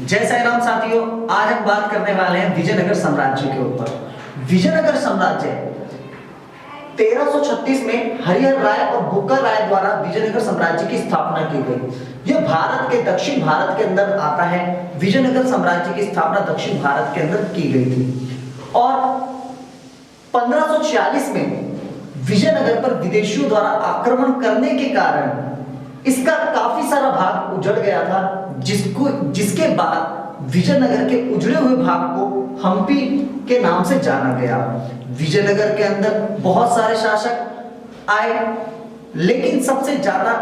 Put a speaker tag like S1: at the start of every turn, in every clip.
S1: जय साई राम साथियों, आज हम बात करने वाले हैं विजयनगर साम्राज्य के ऊपर। विजयनगर साम्राज्य 1336 में हरिहर राय और बुक्कर राय द्वारा विजयनगर साम्राज्य की स्थापना की गई। यह भारत के दक्षिण भारत के अंदर आता है। विजयनगर साम्राज्य की स्थापना दक्षिण भारत के अंदर की गई थी और 1546 में विजयनगर पर विदेशियों द्वारा आक्रमण करने के कारण इसका काफी सारा भाग उजड़ गया था, जिसके बाद विजयनगर के उजड़े हुए भाग को हम्पी के नाम से जाना गया। विजयनगर के अंदर बहुत सारे शासक आए, लेकिन सबसे ज्यादा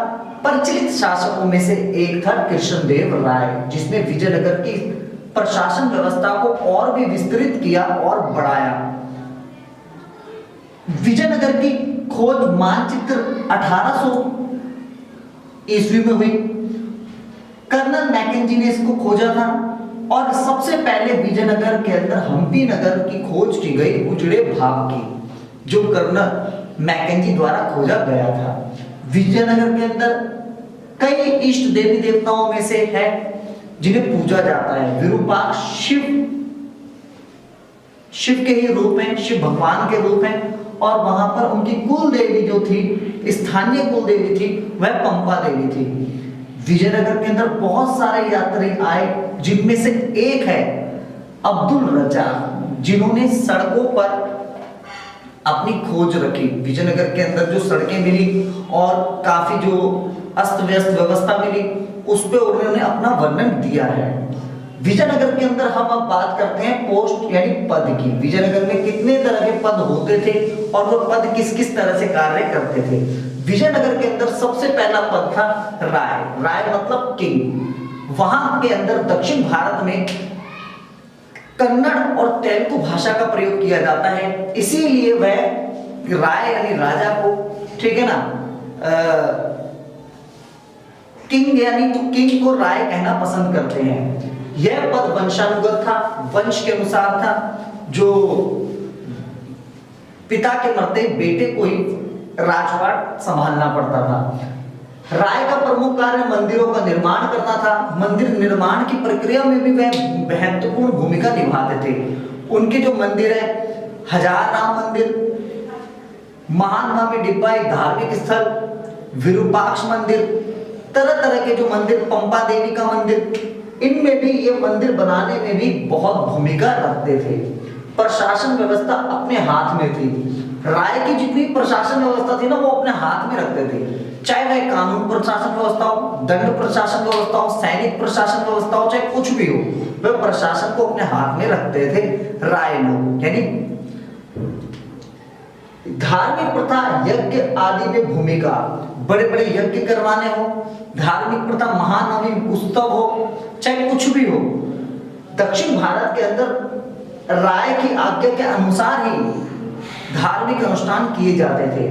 S1: प्रचलित शासकों में से एक था कृष्णदेव राय, जिसने विजयनगर की प्रशासन व्यवस्था को और भी विस्तृत किया और बढ़ाया। विजयनगर की खोज मानचित्र 1800 ईस्वी में हुई। कर्नल मैकेंजी ने इसको खोजा था और सबसे पहले विजयनगर के अंदर हम्पी नगर की खोज की गई, उजड़े भाग की, जो कर्नल मैकेंजी द्वारा खोजा गया था। विजयनगर के अंदर कई इष्ट देवी देवताओं में से है जिन्हें पूजा जाता है। विरूपाक्ष शिव के ही रूप हैं, शिव भगवान के रूप हैं, और वहां पर उनकी कुल देवी जो थी, स्थानीय कुल देवी थी, वह पंपा देवी थी। विजयनगर के अंदर बहुत सारे यात्री आए, जिनमें से एक है अब्दुल रज्जाक, जिन्होंने सड़कों पर अपनी खोज रखी। विजयनगर के अंदर जो सड़कें मिली और काफी जो अस्त व्यस्त व्यवस्था मिली, उस पर उन्होंने अपना वर्णन दिया है। विजयनगर के अंदर हम अब बात करते हैं पोस्ट यानी पद की। विजयनगर में कितने तरह के पद होते थे और वो पद किस किस तरह से कार्य करते थे। विजयनगर के अंदर सबसे पहला पद था राय। राय मतलब किंग। वहां के अंदर दक्षिण भारत में कन्नड़ और तेलुगु भाषा का प्रयोग किया जाता है, इसीलिए वह राय यानी राजा को, ठीक है ना, किंग यानी तो किंग को राय कहना पसंद करते हैं। यह पद वंशानुगत था, वंश के अनुसार था, जो पिता के मरते बेटे को ही राजपाट संभालना पड़ता था। राय का प्रमुख कार्य मंदिरों का निर्माण करना था। मंदिर निर्माण की प्रक्रिया में भी वह महत्वपूर्ण भूमिका निभाते थे। उनके जो मंदिर है, हजार राम मंदिर, महानवा में डिब्बा एक धार्मिक स्थल, विरूपाक्ष मंदिर, तरह तरह के जो मंदिर, पंपा देवी का मंदिर, इनमें भी ये मंदिर बनाने में भी बहुत भूमिका रखते थे। प्रशासन व्यवस्था अपने हाथ में थी। राय की जितनी प्रशासन व्यवस्था थी ना, वो अपने हाथ में रखते थे। चाहे वह कानून प्रशासन व्यवस्था हो, दंड प्रशासन व्यवस्था हो, सैनिक प्रशासन व्यवस्था हो, चाहे कुछ भी हो, वह प्रशासन को अपने हाथ में रखते थे राय लोग। यानी धार्मिक प्रथा, यज्ञ आदि में भूमिका, बड़े बड़े यज्ञ करवाने हो, धार्मिक प्रथा, महानवमी उत्सव हो, चाहे कुछ भी हो, दक्षिण भारत के अंदर राय की आज्ञा के अनुसार ही धार्मिक अनुष्ठान किए जाते थे।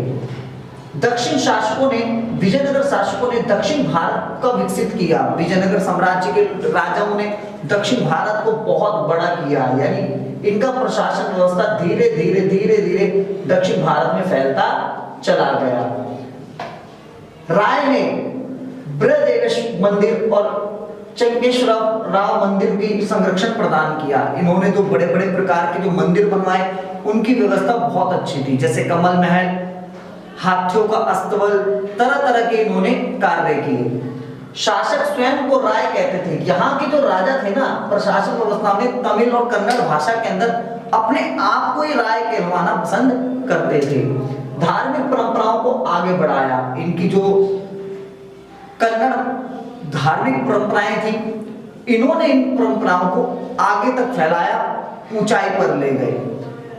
S1: दक्षिण शासकों ने, विजयनगर शासकों ने दक्षिण भारत को विकसित किया। विजयनगर साम्राज्य के राजाओं ने दक्षिण भारत को बहुत बड़ा किया, यानी इनका प्रशासन व्यवस्था धीरे धीरे दक्षिण भारत में फैलता चला गया। राय ने बृहदेवेश मंदिर और चंकेश्वर राव मंदिर की संरक्षण प्रदान किया। इन्होंने जो बड़े बड़े प्रकार के जो मंदिर बनवाए, उनकी व्यवस्था बहुत अच्छी थी, जैसे कमल महल, हाथियों का अस्तबल, तरह तरह के इन्होंने कार्य किए। शासक स्वयं को राय कहते थे। यहाँ के जो राजा थे ना, प्रशासन व्यवस्था में तमिल और कन्नड़ भाषा के अंदर अपने आप को ही राय कहलवाना पसंद करते थे। धार्मिक परंपराओं को आगे बढ़ाया। इनकी जो कन्नड़ धार्मिक परंपराएं थी, इन्होंने इन परंपराओं को आगे तक फैलाया, ऊंचाई पर ले गए।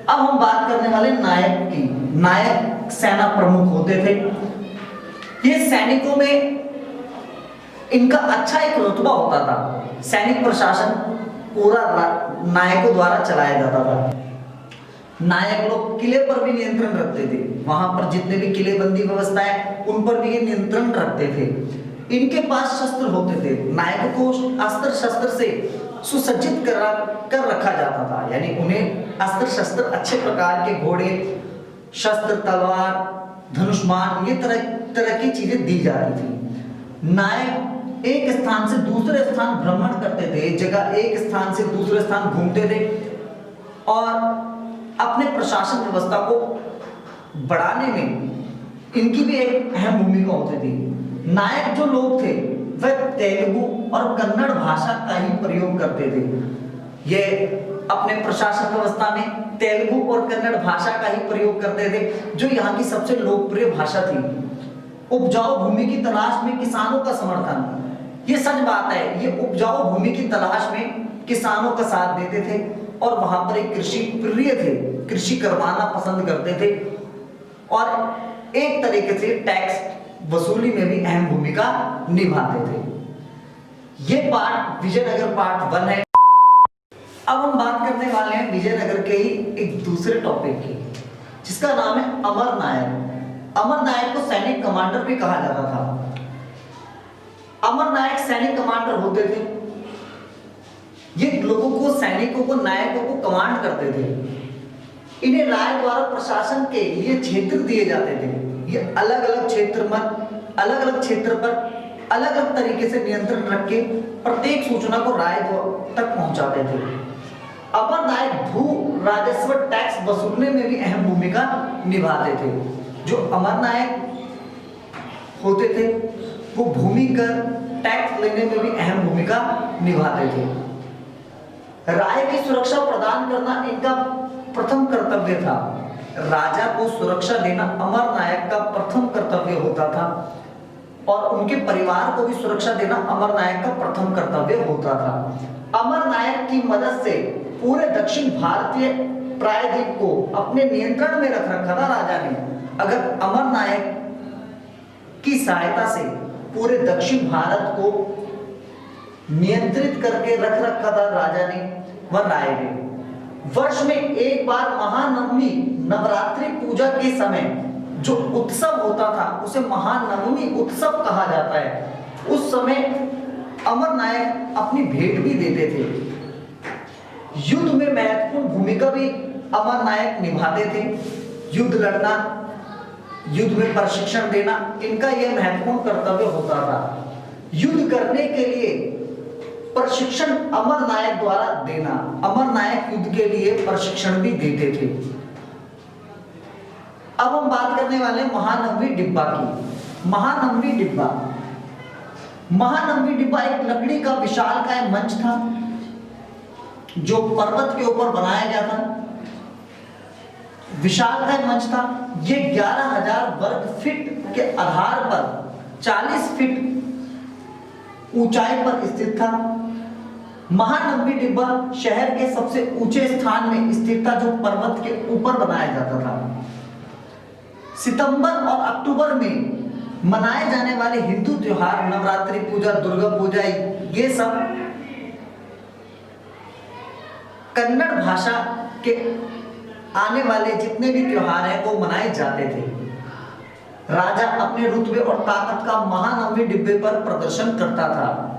S1: अब हम बात करने वाले नायक की। नायक सेना प्रमुख होते थे। ये सैनिकों में इनका अच्छा एक रुतबा होता था। सैनिक प्रशासन पूरा नायकों द्वारा चलाया जाता था। नायक लोग किले पर भी नियंत्रण रखते थे। वहां पर जितने भी किलेबंदी व्यवस्था है, उन पर भी ये नियंत्रण रखते थे। इनके पास शस्त्र होते थे। नायकों को अस्त्र शस्त्र से सुसज्जित कर रखा जाता था, यानी उन्हें अस्त्र शस्त्र अच्छे प्रकार के घोड़े, शस्त्र, तलवार, धनुष्मान, ये तरह तरह की चीजें दी जाती थी। नायक एक स्थान से दूसरे स्थान भ्रमण करते थे, जगह एक स्थान से दूसरे स्थान घूमते थे और अपने प्रशासन व्यवस्था को बढ़ाने में इनकी भी एक अहम भूमिका होती थी। नायक जो लोग थे वह तेलुगु और कन्नड़ भाषा का ही प्रयोग करते थे। ये अपने प्रशासन व्यवस्था में तेलुगु और कन्नड़ भाषा का ही प्रयोग करते थे, जो यहाँ की सबसे लोकप्रिय भाषा थी। उपजाऊ भूमि की तलाश में किसानों का समर्थन, ये सच बात है, ये उपजाऊ भूमि की तलाश में किसानों का साथ देते थे और वहां पर एक कृषि प्रिय थे, कृषि करवाना पसंद करते थे और एक तरीके से टैक्स वसूली में भी अहम भूमिका निभाते थे। ये पार्ट विजयनगर पार्ट 1 है। अब हम बात करने वाले हैं विजयनगर के ही एक दूसरे टॉपिक की, जिसका नाम है अमर नायक। अमर नायक को सैनिक कमांडर भी कहा जाता था। अमर नायक सैनिक कमांडर होते थे। ये लोगों को, सैनिकों को, नायकों को कमांड करते थे। इन्हें राय द्वारा प्रशासन के लिए क्षेत्र दिए जाते थे। ये अलग अलग क्षेत्र पर अलग अलग तरीके से नियंत्रण रख के प्रत्येक सूचना को राय तक पहुंचाते थे। अमर नायक भू राजस्व टैक्स वसूलने में भी अहम भूमिका निभाते थे। जो अमर नायक होते थे वो भूमि कर टैक्स लेने में भी अहम भूमिका निभाते थे। राय की सुरक्षा प्रदान करना इनका प्रथम कर्तव्य था। राजा को सुरक्षा देना अमर नायक का प्रथम कर्तव्य होता था और उनके परिवार को भी सुरक्षा देना अमर नायक का प्रथम कर्तव्य होता था। अमर नायक की मदद से पूरे दक्षिण भारतीय प्रायद्वीप को अपने नियंत्रण में रख रखा था राजा ने। अगर अमर नायक की सहायता से पूरे दक्षिण भारत को नियंत्रित करके रख रखा था राजा ने, वह राय ने। वर्ष में एक बार महानवमी नवरात्रि पूजा के समय जो उत्सव होता था उसे महानवमी उत्सव कहा जाता है। उस समय अमर नायक अपनी भेंट भी देते थे। युद्ध में महत्वपूर्ण भूमिका भी अमर नायक निभाते थे। युद्ध लड़ना, युद्ध में प्रशिक्षण देना, इनका यह महत्वपूर्ण कर्तव्य होता था। युद्ध करने के लिए प्रशिक्षण अमर नायक द्वारा देना। अमर नायक युद्ध के लिए प्रशिक्षण भी देते थे। अब हम बात करने वाले हैं महानवमी डिब्बा की। महानवमी डिब्बा एक लकड़ी का विशालकाय मंच था जो पर्वत के ऊपर बनाया गया था। विशालकाय मंच था। ये 11,000 वर्ग फीट के आधार पर 40 फीट ऊंचाई पर स्थित था। महानवमी डिब्बा शहर के सबसे ऊंचे स्थान में स्थित था जो पर्वत के ऊपर बनाया जाता था। सितंबर और अक्टूबर में मनाए जाने वाले हिंदू त्योहार, नवरात्रि पूजा, दुर्गा पूजा, ये सब कन्नड़ भाषा के आने वाले जितने भी त्योहार हैं वो मनाए जाते थे। राजा अपने रुतबे और ताकत का महानवमी डिब्बे पर प्रदर्शन करता था।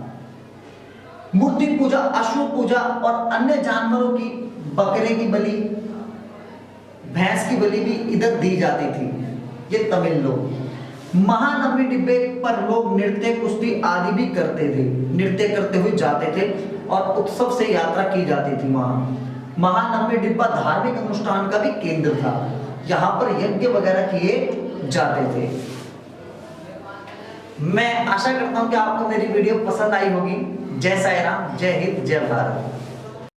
S1: मूर्ति पूजा, अश्व पूजा और अन्य जानवरों की, बकरे की बलि, भैंस की बलि भी इधर दी जाती थी। ये तमिल लोग महानवमी डिब्बे पर लोग नृत्य, कुश्ती आदि भी करते थे। नृत्य करते हुए जाते थे और उत्सव से यात्रा की जाती थी। वहां महानवमी डिब्बा धार्मिक अनुष्ठान का भी केंद्र था। यहाँ पर यज्ञ वगैरह किए जाते थे। मैं आशा करता हूँ कि आपको मेरी वीडियो पसंद आई होगी। जय साई राम, जय हिंद, जय भारत।